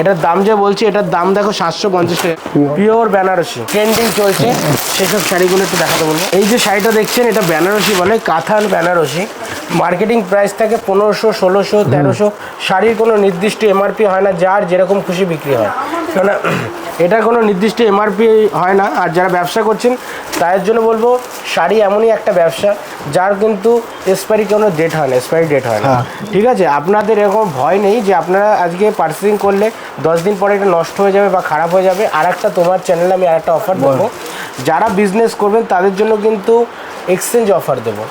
এটার দাম যে বলছি, এটার দাম দেখো 750 টাকা, পিওর বেনারসি, ট্রেন্ডিং চলছে সেসব শাড়িগুলো একটু দেখাতে বলবো। এই যে শাড়িটা দেখছেন এটা বেনারসি বলে, কাঁথান বেনারসি। মার্কেটিং প্রাইস থাকে 1500, 1600, 1300। শাড়ির কোনো নির্দিষ্ট এমআরপি হয় না, যার যেরকম খুশি বিক্রি হয়, কেন এটার কোনো নির্দিষ্ট এমআরপি হয় না। আর যারা ব্যবসা করছেন তাদের জন্য বলবো, শাড়ি এমনই একটা ব্যবসা যার কিন্তু এক্সপায়ারি কোনো ডেট হয় না, এক্সপায়ারি ডেট হয় না। ঠিক আছে, আপনাদের এরকম ভয় নেই যে আপনারা আজকে পার্সেলিং করলে 10 দিন পরে এটা নষ্ট হয়ে যাবে বা খারাপ হয়ে যাবে। আর একটা তোমার চ্যানেলে আমি আর একটা অফার দেবো, যারা বিজনেস করবেন তাদের জন্য কিন্তু এক্সচেঞ্জ অফার দেবো।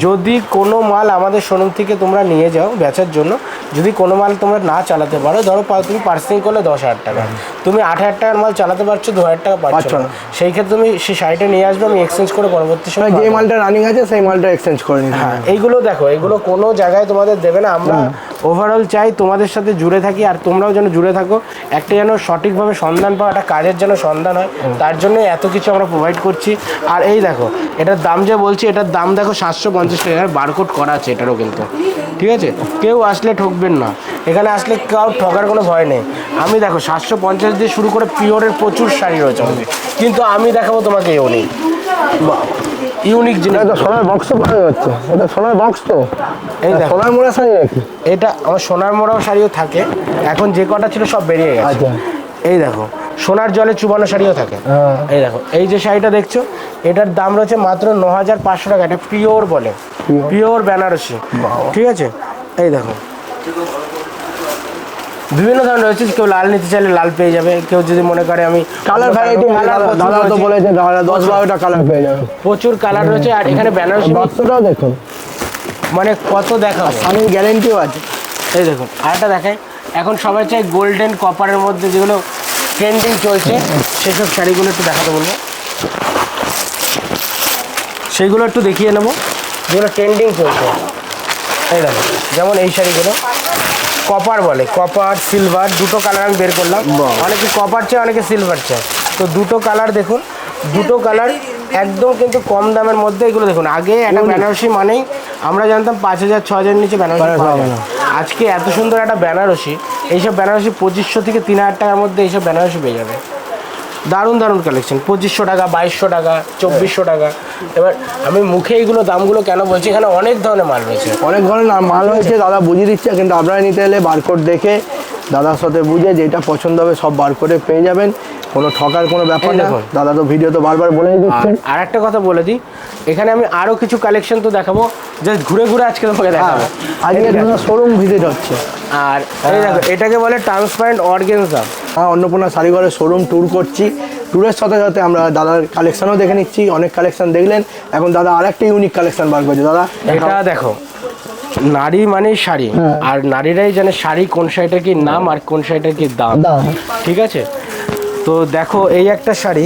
যদি কোনো মাল আমাদের শোরুম থেকে তোমরা নিয়ে যাও বেচার জন্য, যদি কোনো মাল তোমরা না চালাতে পারো, ধরো তুমি পার্সেলিং করলে 10,000 টাকা, তুমি 8,000 টাকার মাল চালাতে পারছো, 2,000 টাকা পাচ্ছ না, সেই ক্ষেত্রে তুমি সেই শাড়িটা নিয়ে আসবে, আমি এক্সচেঞ্জ করে পরবর্তী সময় যে মালটা রানিং আছে সেই মালটা এক্সচেঞ্জ করে নিতে। হ্যাঁ, এইগুলো দেখো, এগুলো কোনো জায়গায় তোমাদের দেবে না। আমরা ওভারঅল চাই তোমাদের সাথে জুড়ে থাকি, আর তোমরাও যেন জুড়ে থাকো, একটা যেন সঠিকভাবে সন্ধান পাও, একটা কাজের যেন সন্ধান হয়, তার জন্য এত কিছু আমরা প্রোভাইড করছি। আর এই দেখো এটার দাম যে বলছি, এটার দাম দেখো 750 টাকা, বারকোড করা আছে এটারও কিন্তু। ঠিক আছে, কেউ আসলে ঠকবেন না, এখানে আসলে কেউ ঠকার কোনো ভয় নেই। আমি দেখো 750 দিয়ে শুরু করে পিওরের প্রচুর শাড়ি রয়েছে আমাদের, কিন্তু আমি দেখাবো তোমাকে ইউনিক ইউনিক জিনিস। এটা সোনার বক্স তো পাওয়া যাচ্ছে, এটা সোনার বক্স তো, এই দেখো সোনার মোড়া শাড়ি নাকি? এটা আমার সোনার মোড়াও শাড়িও থাকে, এখন যে কটা ছিল সব বেরিয়ে গেছে। এই দেখো সোনার জলে চুবানো শাড়িও থাকে। এই দেখো এই যে শাড়িটা দেখছো, এটার দাম রয়েছে মাত্র 9,500 টাকা। এটা পিওর বলে, পিওর বেনারসি। ঠিক আছে, এই দেখো বিভিন্ন ধরনের রয়েছে, কেউ লাল নিতে চাইলে লাল পেয়ে যাবে, কেউ যদি মনে করে আমি কালার ভ্যারাইটি, দাদা তো বলেছে 10-12টা কালার পেয়ে যাবে, প্রচুর কালার রয়েছে। আর এখানে বেনারসি বক্সটাও দেখুন, মানে কত দেখাবো, আমি গ্যারেন্টিও আছে। এই দেখুন আরেকটা দেখাই, এখন সবাই চাই গোল্ডেন কপারের মধ্যে যেগুলো ট্রেন্ডিং চলছে সেসব শাড়িগুলো একটু দেখাতে বলবো, সেইগুলো একটু দেখিয়ে নেবো যেগুলো ট্রেন্ডিং চলছে। এই দেখো যেমন এই শাড়িগুলো কপার বলে, কপার সিলভার দুটো কালার আমি বের করলাম। অনেকে কপার চায়, অনেকে সিলভার চায়, তো দুটো কালার দেখুন, দুটো কালার একদম কিন্তু কম দামের মধ্যে। এগুলো দেখুন, আগে একটা বেনারসি মানেই আমরা জানতাম 5,000 6,000 নিচে বেনারসি পাওয়া যায় না। আজকে এত সুন্দর একটা বেনারসি, এইসব বেনারসি 2,500 থেকে 3,000 টাকার মধ্যে এইসব বেনারসি পেয়ে যাবে। দারুণ দারুণ কালেকশন, 2,500 টাকা, 2,200 টাকা, 2,400 টাকা। এবার আমি মুখে এইগুলো দামগুলো কেন বলছি, এখানে অনেক ধরনের মাল রয়েছে, অনেক ধরনের মাল রয়েছে, দাদা বুঝিয়ে দিচ্ছে। কিন্তু আপনারা নিতে এলে বারকোড দেখে দাদার সাথে বুঝে যেটা পছন্দ হবে সব বারকোডে পেয়ে যাবেন, কোনো ঠকার কোনো ব্যাপার না। দাদা তো ভিডিও তো বারবার বলেই দিচ্ছেন। আর একটা কথা বলে দিই, এখানে আমি আরও কিছু কালেকশন তো দেখাবো, জাস্ট ঘুরে ঘুরে আজকে তোমাকে দেখাবো। আজকে শোরুম ভিজিট হচ্ছে। আর এই দেখো এটাকে বলে ট্রান্সপারেন্ট অর্গানজা। অন্নপূর্ণা শাড়িঘরের শোরুম ট্যুর করছি, ট্যুরের সাথে সাথে আমরা দাদার কালেকশনও দেখে নিচ্ছি। অনেক কালেকশন দেখলেন, এখন দাদা আর একটা ইউনিক কালেকশন বার করছে। দাদা এটা দেখো, নারী মানেই শাড়ি, আর নারীরাই জানে শাড়ি কোন শাড়িটার কি নাম আর কোন শাড়িটার কি দাম। ঠিক আছে, তো দেখো এই একটা শাড়ি,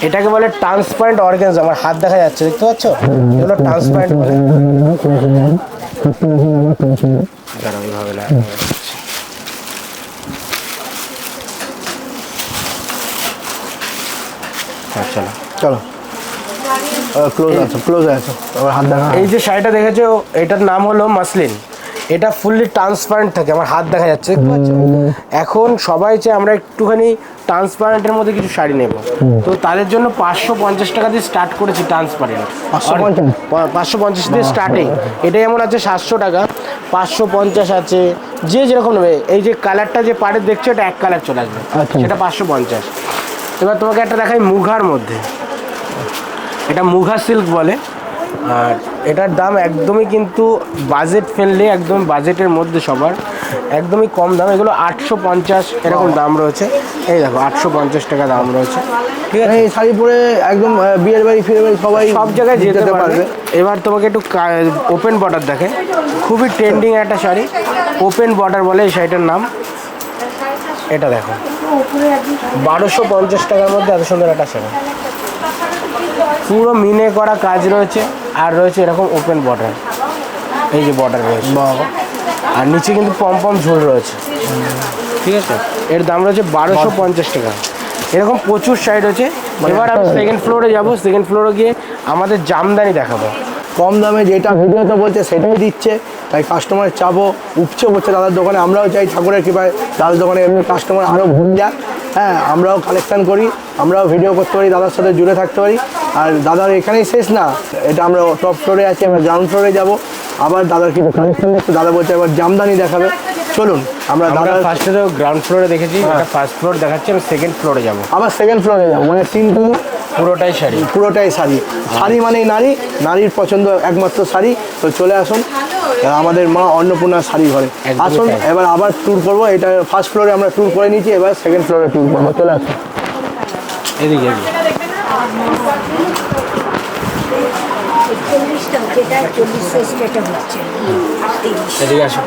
এটাকে বলে ট্রান্সপারেন্ট অর্গানজা। আমার হাত দেখা যাচ্ছে, দেখতে পাচ্ছ, এগুলো ট্রান্সপারেন্ট বলে। চলো চলো ক্লোজ আছো, ক্লোজ আছো, আমার হাত দেখা। এই যে শাড়িটা দেখেছো, এটার নাম হলো মাসলিন। এটা ফুললি ট্রান্সপারেন্ট থাকে, আমার হাত দেখা যাচ্ছে, দেখতে পাচ্ছ। এখন সবাই চাই আমরা একটুখানি ট্রান্সপারেন্টের মধ্যে কিছু শাড়ি নেব, তো তাদের জন্য 550 টাকা দিয়ে স্টার্ট করেছি ট্রান্সপারেন্ট। 550 দিয়ে স্টার্টিং। এটা যেমন আছে 700 টাকা, 550 আছে, যে যেরকম নেবে। এই যে কালারটা যে পাড়ে দেখছো, এটা এক কালার চলে আসবে, সেটা 550। এবার তোমাকে একটা দেখাই মুঘার মধ্যে, এটা মুঘা সিল্ক বলে। আর এটার দাম একদমই কিন্তু বাজেট ফ্রেন্ডলি, একদম বাজেটের মধ্যে সবার, একদমই কম দাম। এগুলো 850 এরকম দাম রয়েছে। এই দেখো 850 টাকা দাম রয়েছে। ঠিক আছে, এই শাড়ি পরে একদম বিয়ের বাড়ি ফিরে বাড়ি সবাই সব জায়গায় যেতে পারবে। এবার তোমাকে একটু ওপেন বর্ডার দেখে, খুবই ট্রেন্ডিং একটা শাড়ি, ওপেন বর্ডার বলে এই শাড়িটার নাম। এটা দেখো 1250 টাকার মধ্যে এত সুন্দর একটা শাড়ি, পুরো মিনে করা কাজ রয়েছে, আর রয়েছে এরকম ওপেন বর্ডার। এই যে বর্ডার রয়েছে, আর নিচে কিন্তু পম ঝুল রয়েছে। ঠিক আছে, এর দাম রয়েছে 1250 টাকা। এরকম প্রচুর শাড়ি রয়েছে। এবার আমি সেকেন্ড ফ্লোরে যাবো, সেকেন্ড ফ্লোরে গিয়ে আমাদের জামদানি দেখাবো। কম দামে যেটা ভিডিওতে বলছে সেটাই দিচ্ছে, তাই কাস্টমারের চাপও উপচে পড়ছে দাদার দোকানে। আমরাও চাই ঠাকুরের কৃপায় দাদার দোকানে এমনি কাস্টমার আরও ভুল যাক। হ্যাঁ, আমরাও কালেকশান করি, আমরাও ভিডিও করতে পারি, দাদার সাথে জুড়ে থাকতে পারি। আর দাদার এখানেই শেষ না, এটা আমরা টপ ফ্লোরে আছি, আমরা গ্রাউন্ড ফ্লোরে যাব। আবার দাদার কিছু কালেকশান দেখতে, দাদা বলছে এবার জামদানি দেখাবে। চলুন আমরা দাদার ফার্স্টে তো গ্রাউন্ড ফ্লোরে দেখেছি, এটা ফার্স্ট ফ্লোর দেখাচ্ছি, আমি সেকেন্ড ফ্লোরে যাবো। আবার সেকেন্ড ফ্লোরে যাবো, মানে তিনটে পুরোটাই শাড়ি, পুরোটাই শাড়ি। শাড়ি মানেই নারী, নারীর পছন্দ একমাত্র শাড়ি। তো চলে আসুন আমাদের মা অন্নপূর্ণা শাড়ি ঘরে, একদমই আসুন। তাই। এবার আবার ট্যুর করবো, এটা ফার্স্ট ফ্লোরে আমরা ট্যুর করে নিয়েছি, এবার সেকেন্ড ফ্লোরে ট্যুর করবো। চলে আসুন এদিকে এদিকে। 40টা যেটা 40 সাইজ যেটা হচ্ছে 38 এদিকে আসুন।